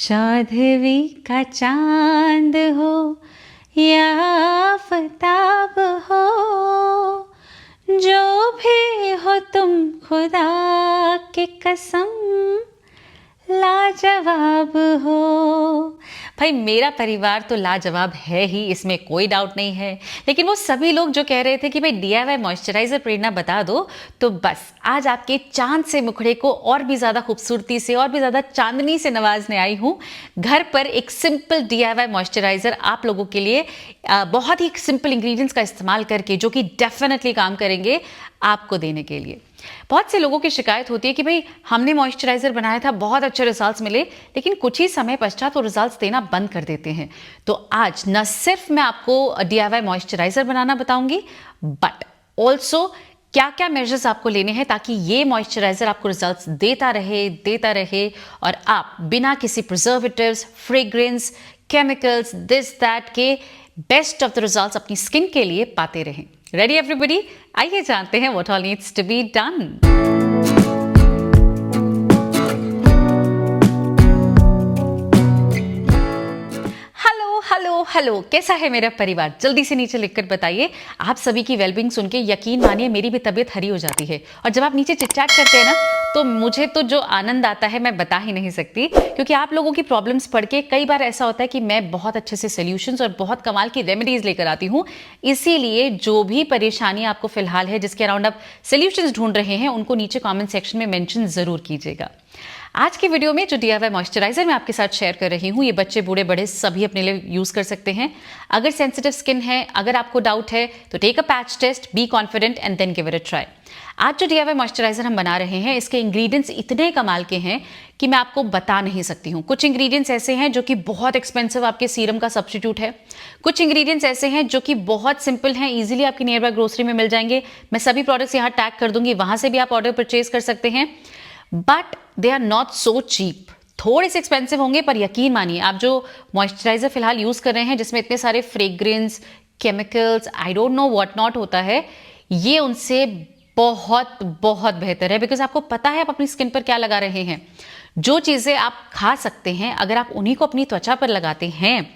चौदहवीं का चांद हो या आफताब हो, जो भी हो तुम खुदा की कसम लाजवाब हो। भाई मेरा परिवार तो लाजवाब है ही, इसमें कोई डाउट नहीं है। लेकिन वो सभी लोग जो कह रहे थे कि भाई DIY मॉइस्चराइजर प्रेरणा बता दो, तो बस आज आपके चांद से मुखड़े को और भी ज़्यादा खूबसूरती से और भी ज़्यादा चांदनी से नवाजने आई हूँ। घर पर एक सिंपल DIY मॉइस्चराइजर आप लोगों के लिए बहुत ही सिंपल इंग्रेडिएंट्स का इस्तेमाल करके, जो कि डेफिनेटली काम करेंगे आपको देने के लिए। बहुत से लोगों की शिकायत होती है कि भाई हमने मॉइस्चराइजर बनाया था, बहुत अच्छे रिजल्ट्स मिले, लेकिन कुछ ही समय पश्चात वो रिजल्ट्स देना बंद कर देते हैं। तो आज न सिर्फ मैं आपको DIY मॉइस्चराइजर बनाना बताऊंगी, बट ऑल्सो क्या क्या मेजर्स आपको लेने हैं ताकि ये मॉइस्चराइजर आपको रिजल्ट्स देता रहे और आप बिना किसी preservatives, fragrance, chemicals, this that के बेस्ट ऑफ द रिजल्ट्स अपनी स्किन के लिए पाते रहें। Ready everybody? आइए जानते हैं what all needs to be done. Hello, कैसा है मेरा परिवार? जल्दी से नीचे लिखकर बताइए। आप सभी की वेलबींग सुन के यकीन मानिए मेरी भी तबीयत हरी हो जाती है। और जब आप नीचे चिट-चैट करते हैं ना, तो मुझे तो जो आनंद आता है मैं बता ही नहीं सकती, क्योंकि आप लोगों की प्रॉब्लम्स पढ़ के कई बार ऐसा होता है कि मैं बहुत अच्छे से सॉल्यूशंस और बहुत कमाल की रेमेडीज लेकर आती हूँ। इसीलिए जो भी परेशानी आपको फिलहाल है, जिसके अराउंड आप सॉल्यूशंस ढूंढ रहे हैं, उनको नीचे कॉमेंट सेक्शन में मेंशन जरूर कीजिएगा। आज की वीडियो में जो DIY मॉइस्चराइजर मैं आपके साथ शेयर कर रही हूँ, ये बच्चे बूढ़े बड़े सभी अपने लिए यूज कर सकते हैं। अगर सेंसिटिव स्किन है, अगर आपको डाउट है, तो take a patch test, be confident and then give it a try. आज जो DIY मॉइस्चराइजर हम बना रहे हैं, इसके इंग्रेडिएंट्स इतने कमाल के हैं कि मैं आपको बता नहीं सकती हूँ। कुछ इंग्रेडिएंट्स ऐसे हैं जो कि बहुत एक्सपेंसिव आपके सीरम का सब्स्टिट्यूट है। कुछ इंग्रेडिएंट्स ऐसे हैं जो कि बहुत सिंपल हैं, इजीली आपकी नियर बाय ग्रोसरी में मिल जाएंगे। मैं सभी प्रोडक्ट्स यहाँ टैग कर दूंगी, वहां से भी आप ऑर्डर परचेज कर सकते हैं। But they are not so cheap. थोड़े से एक्सपेंसिव होंगे, पर यकीन मानिए आप जो मॉइस्चराइजर फिलहाल यूज कर रहे हैं, जिसमें इतने सारे fragrance, chemicals, I don't know what not होता है, ये उनसे बहुत बहुत बेहतर है। बिकॉज आपको पता है आप अपनी स्किन पर क्या लगा रहे हैं। जो चीजें आप खा सकते हैं, अगर आप उन्हीं को अपनी त्वचा पर लगाते हैं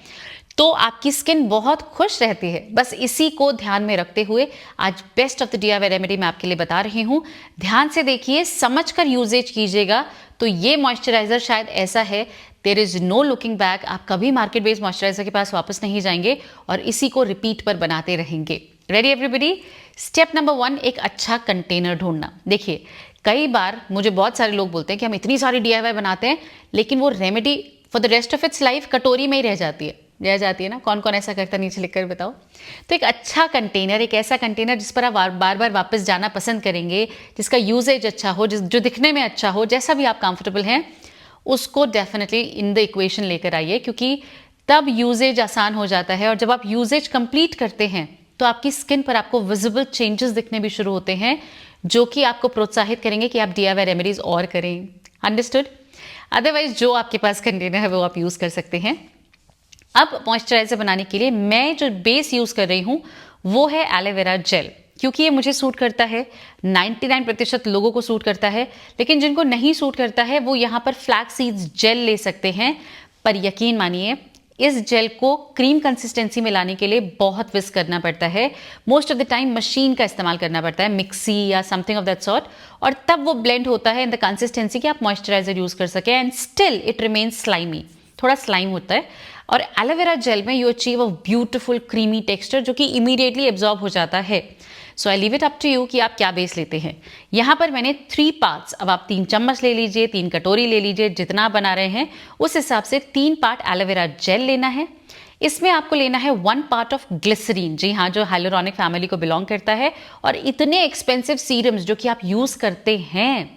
तो आपकी स्किन बहुत खुश रहती है। बस इसी को ध्यान में रखते हुए आज best of the DIY remedy मैं आपके लिए बता रही हूँ। ध्यान से देखिए, समझकर यूजेज कीजिएगा। तो ये मॉइस्चराइजर शायद ऐसा है, there is no looking back. आप कभी मार्केट बेस्ड मॉइस्चराइजर के पास वापस नहीं जाएंगे और इसी को रिपीट पर बनाते रहेंगे। Ready everybody? स्टेप नंबर 1, एक अच्छा कंटेनर ढूंढना। देखिए, कई बार मुझे बहुत सारे लोग बोलते हैं कि हम इतनी सारी DIY बनाते हैं, लेकिन वो remedy for the rest of its life कटोरी में ही रह जाती है ना। कौन कौन ऐसा करता, नीचे लिखकर बताओ। तो एक अच्छा कंटेनर, एक ऐसा कंटेनर जिस पर आप बार बार वापस जाना पसंद करेंगे, जिसका यूजेज अच्छा हो, जो दिखने में अच्छा हो, जैसा भी आप कंफर्टेबल हैं, उसको डेफिनेटली इन द इक्वेशन लेकर आइए, क्योंकि तब यूजेज आसान हो जाता है। और जब आप यूजेज कंप्लीट करते हैं तो आपकी स्किन पर आपको विजिबल चेंजेस दिखने भी शुरू होते हैं, जो कि आपको प्रोत्साहित करेंगे कि आप DIY रेमेडीज और करें। अंडरस्टूड? अदरवाइज जो आपके पास कंटेनर है वो आप यूज कर सकते हैं। अब मॉइस्चराइजर बनाने के लिए मैं जो बेस यूज कर रही हूं वो है एलोवेरा जेल, क्योंकि ये मुझे सूट करता है। 99% लोगों को सूट करता है, लेकिन जिनको नहीं सूट करता है वो यहाँ पर फ्लैक्स सीड्स जेल ले सकते हैं। पर यकीन मानिए, इस जेल को क्रीम कंसिस्टेंसी में लाने के लिए बहुत विस्क करना पड़ता है। Most of the time machine का इस्तेमाल करना पड़ता है, मिक्सी या समथिंग ऑफ दैट सॉर्ट, और तब वो ब्लेंड होता है इन द कंसिस्टेंसी कि आप मॉइस्चराइजर यूज कर सके, and still it remains slimy. थोड़ा स्लाइम होता है। और एलोवेरा जेल में you achieve a beautiful creamy texture, जो कि इमीडिएटली एब्जॉर्ब हो जाता है। So I leave it up to you कि आप क्या बेस लेते हैं। यहाँ पर मैंने 3 पार्ट्स, अब आप 3 चम्मच ले लीजिए, 3 कटोरी ले लीजिए, जितना आप बना रहे हैं उस हिसाब से 3 पार्ट एलोवेरा जेल लेना है। इसमें आपको लेना है 1 पार्ट ऑफ ग्लिसरीन, जी हाँ, जो हाइलुरोनिक फैमिली को बिलोंग करता है। और इतने एक्सपेंसिव सीरम्स जो कि आप यूज करते हैं,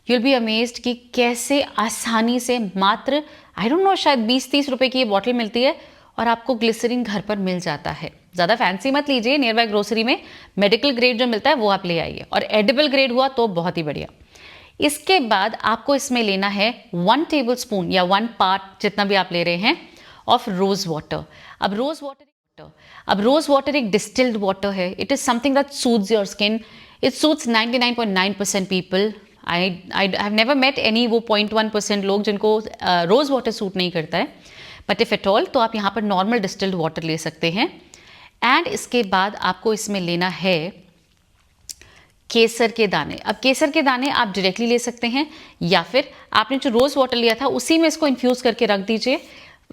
you'll be amazed कि कैसे आसानी से मात्र आई डोंट नो शायद 20-30 रुपए की ये बॉटल मिलती है और आपको ग्लिसरीन घर पर मिल जाता है। ज़्यादा फैंसी मत लीजिए, नियर बाय ग्रोसरी में मेडिकल ग्रेड जो मिलता है वो आप ले आइए, और एडिबल ग्रेड हुआ तो बहुत ही बढ़िया। इसके बाद आपको इसमें लेना है 1 टेबल स्पून या 1 पार्ट जितना भी आप ले रहे हैं ऑफ रोज वाटर। अब रोज वाटर एक डिस्टिल्ड वाटर है। It is something that suits your skin. It suits 99.9% people. I have never met any वो 0.1% लोग जिनको रोज वाटर सूट नहीं करता है, बट इफ एट ऑल तो आप यहाँ पर नॉर्मल डिस्टिल्ड वाटर ले सकते हैं। एंड इसके बाद आपको इसमें लेना है केसर के दाने। अब केसर के दाने आप डायरेक्टली ले सकते हैं, या फिर आपने जो रोज वाटर लिया था उसी में इसको इन्फ्यूज करके रख दीजिए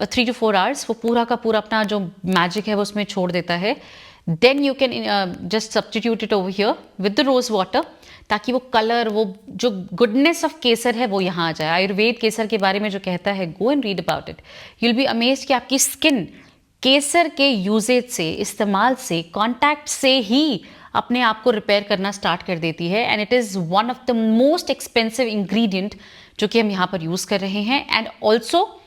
3 to 4 आवर्स। वो पूरा का पूरा अपना जो मैजिक है वो उसमें छोड़ देता है। Then you can just substitute it over here with the rose water, ताकि वो कलर, वो जो गुडनेस ऑफ केसर है वो यहाँ आ जाए। आयुर्वेद केसर के बारे में जो कहता है, go and read about it, you will be amazed कि आपकी स्किन केसर के यूजेज से, इस्तेमाल से, कॉन्टैक्ट से ही अपने आप को रिपेयर करना स्टार्ट कर देती है। And it is one of the most expensive ingredient जो कि हम यहाँ पर यूज़ कर रहे हैं। एंड ऑल्सो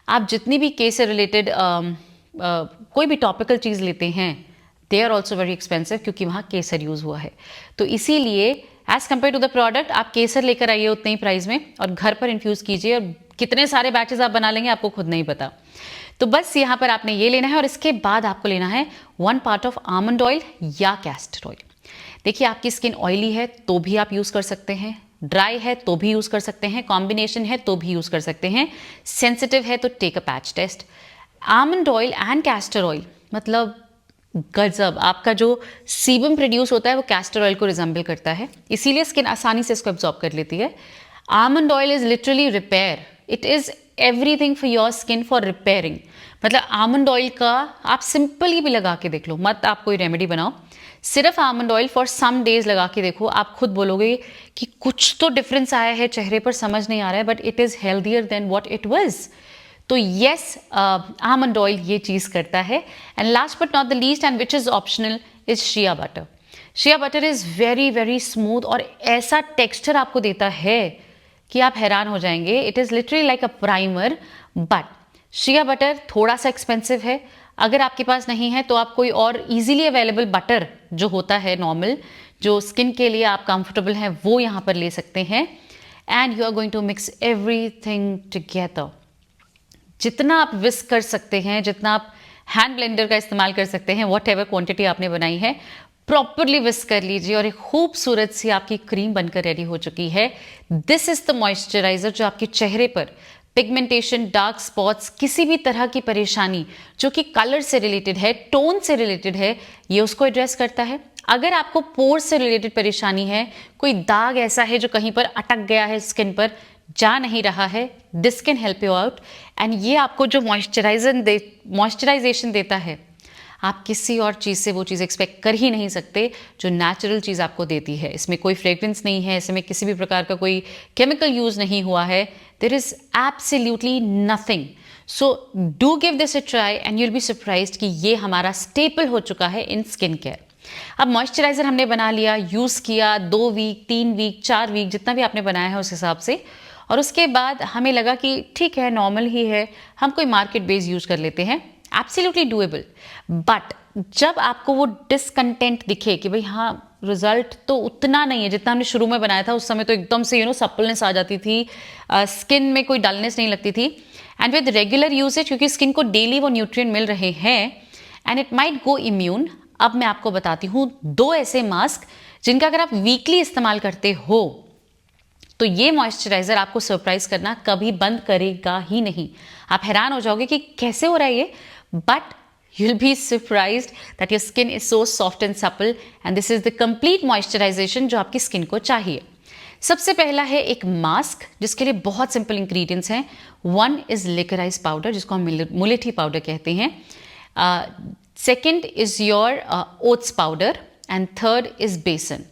आप जितनी भी केसर रिलेटेड कोई भी टॉपिकल चीज़ लेते हैं, they are also very expensive, क्योंकि वहाँ केसर यूज़ हुआ है। तो इसीलिए as compare to the product, आप केसर लेकर आइए उतने ही प्राइस में और घर पर इन्फ्यूज़ कीजिए, और कितने सारे बैचेस आप बना लेंगे आपको खुद नहीं पता। तो बस यहाँ पर आपने ये लेना है, और इसके बाद आपको लेना है 1 part ऑफ आमंड ऑयल या कैस्टर ऑयल। देखिए, आपकी स्किन ऑयली है तो भी आप यूज़ कर सकते हैं, ड्राई है तो भी यूज़ कर सकते हैं, कॉम्बिनेशन है तो भी यूज़ कर सकते हैं, सेंसिटिव है तो take a patch test. Almond oil and castor oil मतलब गजब, आपका जो सीबम प्रोड्यूस होता है वो कैस्टर ऑयल को रिजेंबल करता है, इसीलिए स्किन आसानी से इसको एब्जॉर्ब कर लेती है। Almond oil is literally repair, it is everything for your skin for repairing. मतलब आमंड ऑयल का आप सिंपली भी लगा के देख लो, मत आप कोई रेमेडी बनाओ, सिर्फ almond oil for some days लगा के देखो, आप खुद बोलोगे कि कुछ तो डिफरेंस आया है चेहरे पर, समझ नहीं आ रहा है, but it is healthier then what it was. तो येस, आमंड ऑयल ये चीज़ करता है। And last but not the least, and which is optional, is shea butter. Shea butter is very very smooth और ऐसा टेक्स्चर आपको देता है कि आप हैरान हो जाएंगे। It is literally like a primer. But shea butter थोड़ा सा एक्सपेंसिव है, अगर आपके पास नहीं है तो आप कोई और इजीली अवेलेबल बटर जो होता है नॉर्मल, जो स्किन के लिए आप कंफर्टेबल हैं, वो यहाँ पर ले सकते हैं। And you are going to mix everything together. जितना आप विस्क कर सकते हैं, जितना आप हैंड ब्लेंडर का इस्तेमाल कर सकते हैं, वॉट एवर क्वान्टिटी आपने बनाई है, प्रॉपरली विस्क कर लीजिए और एक खूबसूरत सी आपकी क्रीम बनकर रेडी हो चुकी है। दिस इज द मॉइस्चराइजर जो आपके चेहरे पर पिगमेंटेशन, डार्क स्पॉट्स, किसी भी तरह की परेशानी जो कि कलर से रिलेटेड है, टोन से रिलेटेड है, ये उसको एड्रेस करता है। अगर आपको पोर से रिलेटेड परेशानी है, कोई दाग ऐसा है जो कहीं पर अटक गया है, स्किन पर जा नहीं रहा है, this can help you out. And ये आपको जो मॉइस्चराइजेशन देता है, आप किसी और चीज़ से वो चीज़ एक्सपेक्ट कर ही नहीं सकते जो नेचुरल चीज़ आपको देती है। इसमें कोई फ्रेग्रेंस नहीं है, इसमें किसी भी प्रकार का कोई केमिकल यूज़ नहीं हुआ है, there is absolutely nothing. So do give this a try and you will be surprised कि ये हमारा स्टेपल हो चुका है इन स्किन केयर। अब मॉइस्चराइजर हमने बना लिया, यूज़ किया 2 वीक, 3 वीक, 4 वीक, जितना भी आपने बनाया है उस हिसाब से, और उसके बाद हमें लगा कि ठीक है, नॉर्मल ही है, हम कोई मार्केट बेस यूज़ कर लेते हैं। Absolutely doable. बट जब आपको वो डिसकंटेंट दिखे कि भाई हाँ, रिजल्ट तो उतना नहीं है जितना हमने शुरू में बनाया था, उस समय तो एकदम से सप्पलनेस आ जाती थी, स्किन में कोई डलनेस नहीं लगती थी। एंड विद रेगुलर यूसेज, क्योंकि स्किन को डेली वो न्यूट्रिएंट मिल रहे हैं, and it might go immune. अब मैं आपको बताती हूँ 2 ऐसे मास्क जिनका अगर आप वीकली इस्तेमाल करते हो तो ये मॉइस्चराइजर आपको सरप्राइज करना कभी बंद करेगा ही नहीं। आप हैरान हो जाओगे कि कैसे हो रहा है ये, but you'll be surprised that your skin is so soft and supple, and this is the complete moisturization जो आपकी स्किन को चाहिए। सबसे पहला है एक मास्क जिसके लिए बहुत सिंपल इंग्रेडिएंट्स हैं। 1 इज लिकराइज पाउडर, जिसको हम मुलेठी पाउडर कहते हैं। Second is your oats powder, and third is बेसन।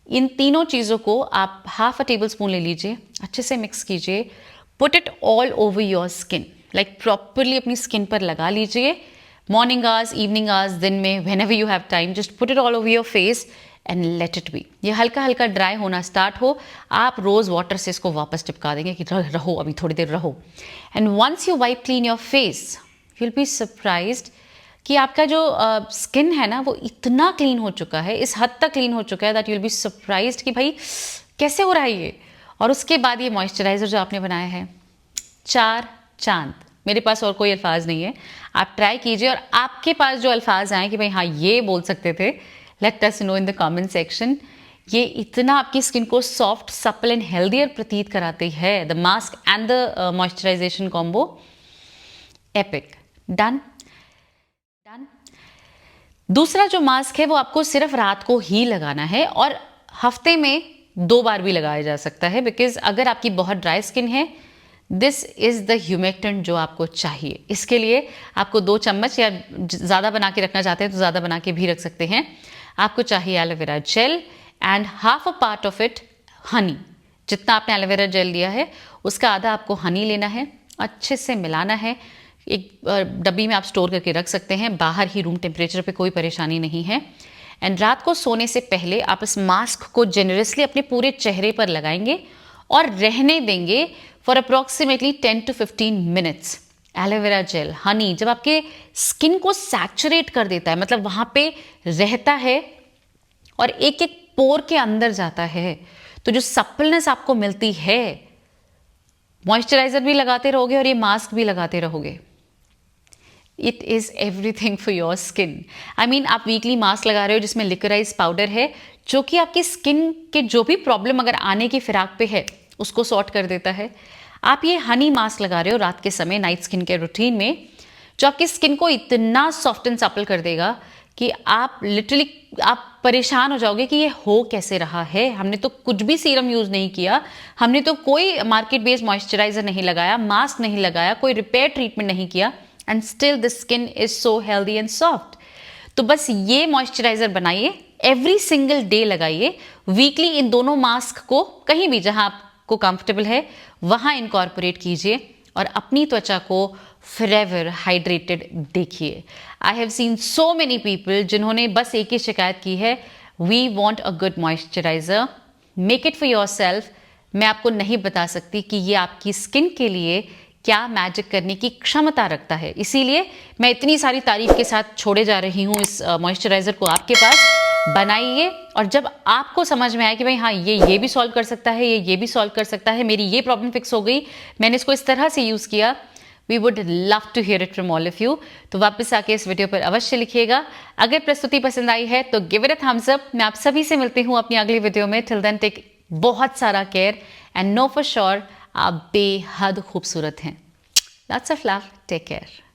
इन तीनों चीज़ों को आप ½ टेबल स्पून ले लीजिए, अच्छे से मिक्स कीजिए, put it all over your skin, like properly अपनी स्किन पर लगा लीजिए। मॉर्निंग आवर्स, इवनिंग आवर्स, दिन में, whenever you have time, just put it all over your face and let it be। ये हल्का हल्का ड्राई होना स्टार्ट हो, आप रोज़ वाटर से इसको वापस टिपका देंगे कि रहो, अभी थोड़ी देर रहो। And once you wipe clean your face, you will be surprised कि आपका जो स्किन है ना, वो इतना क्लीन हो चुका है, इस हद तक क्लीन हो चुका है that you will be surprised कि भाई कैसे हो रहा है ये। और उसके बाद ये मॉइस्चराइजर जो आपने बनाया है, 4 चांद। मेरे पास और कोई अल्फाज नहीं है, आप ट्राई कीजिए, और आपके पास जो अल्फाज आए कि भाई हाँ ये बोल सकते थे, let us know in the comment section. ये इतना आपकी स्किन को सॉफ्ट, सपल एंड हेल्दियर प्रतीत कराती है। The mask and the moisturisation combo, epic. Done done. दूसरा जो मास्क है वो आपको सिर्फ रात को ही लगाना है और हफ्ते में 2 बार भी लगाया जा सकता है, बिकॉज अगर आपकी बहुत ड्राई स्किन है, दिस इज द ह्यूमेक्टेंट जो आपको चाहिए। इसके लिए आपको 2 चम्मच या ज़्यादा बना के रखना चाहते हैं तो ज़्यादा बना के भी रख सकते हैं। आपको चाहिए aloe vera gel and half a part of it Honey. जितना आपने एलोवेरा जेल लिया है उसका आधा आपको हनी लेना है, अच्छे से मिलाना है। एक डब्बी में आप स्टोर करके रख सकते हैं, बाहर ही रूम टेम्परेचर पे, कोई परेशानी नहीं है। एंड रात को सोने से पहले आप इस मास्क को जेनरसली अपने पूरे चेहरे पर लगाएंगे और रहने देंगे for approximately 10 to 15 minutes. Aloe vera gel, Honey जब आपके स्किन को सैचुरेट कर देता है, मतलब वहां पे रहता है और एक एक पोर के अंदर जाता है, तो जो सप्पलनेस आपको मिलती है, मॉइस्चराइजर भी लगाते रहोगे और ये मास्क भी लगाते रहोगे, it is everything for your skin. I mean, आप वीकली मास्क लगा रहे हो जिसमें लिकोराइज पाउडर है, जो कि आपकी स्किन के जो भी प्रॉब्लम अगर आने की फिराक पे है उसको सॉर्ट कर देता है। आप ये हनी मास्क लगा रहे हो रात के समय नाइट स्किन केयर रूटीन में, जो आपकी स्किन को इतना सॉफ्ट एंड सपल कर देगा कि आप लिटरली आप परेशान हो जाओगे कि ये हो कैसे रहा है। हमने तो कुछ भी सीरम यूज नहीं किया, हमने तो कोई मार्केट बेस्ड मॉइस्चराइजर नहीं लगाया, मास्क नहीं लगाया, कोई रिपेयर ट्रीटमेंट नहीं किया, and still the skin is so healthy and soft. तो बस ये मॉइस्चराइजर बनाइए, एवरी सिंगल डे लगाइए, वीकली इन दोनों मास्क को कहीं भी जहां आपको कंफर्टेबल है वहां इनकॉर्पोरेट कीजिए और अपनी त्वचा को फॉरएवर हाइड्रेटेड देखिए। I have seen so many people जिन्होंने बस एक ही शिकायत की है, we want a good moisturiser, make it for yourself. मैं आपको नहीं बता सकती कि ये आपकी स्किन के लिए क्या मैजिक करने की क्षमता रखता है, इसीलिए मैं इतनी सारी तारीफ के साथ छोड़े जा रही हूँ इस मॉइस्चराइजर को आपके पास। बनाइए और जब आपको समझ में आए कि भाई हाँ ये भी सॉल्व कर सकता है, ये भी सॉल्व कर सकता है, मेरी ये प्रॉब्लम फिक्स हो गई, मैंने इसको इस तरह से यूज़ किया, we would love to hear it from all of you. तो वापस आके इस वीडियो पर अवश्य लिखिएगा। अगर प्रस्तुति पसंद आई है तो give it a thumbs up. मैं आप सभी से मिलती हूँ अपनी अगली वीडियो में। टिल देन टेक बहुत सारा care and know for sure आप बेहद खूबसूरत हैं। Lots of love, take care.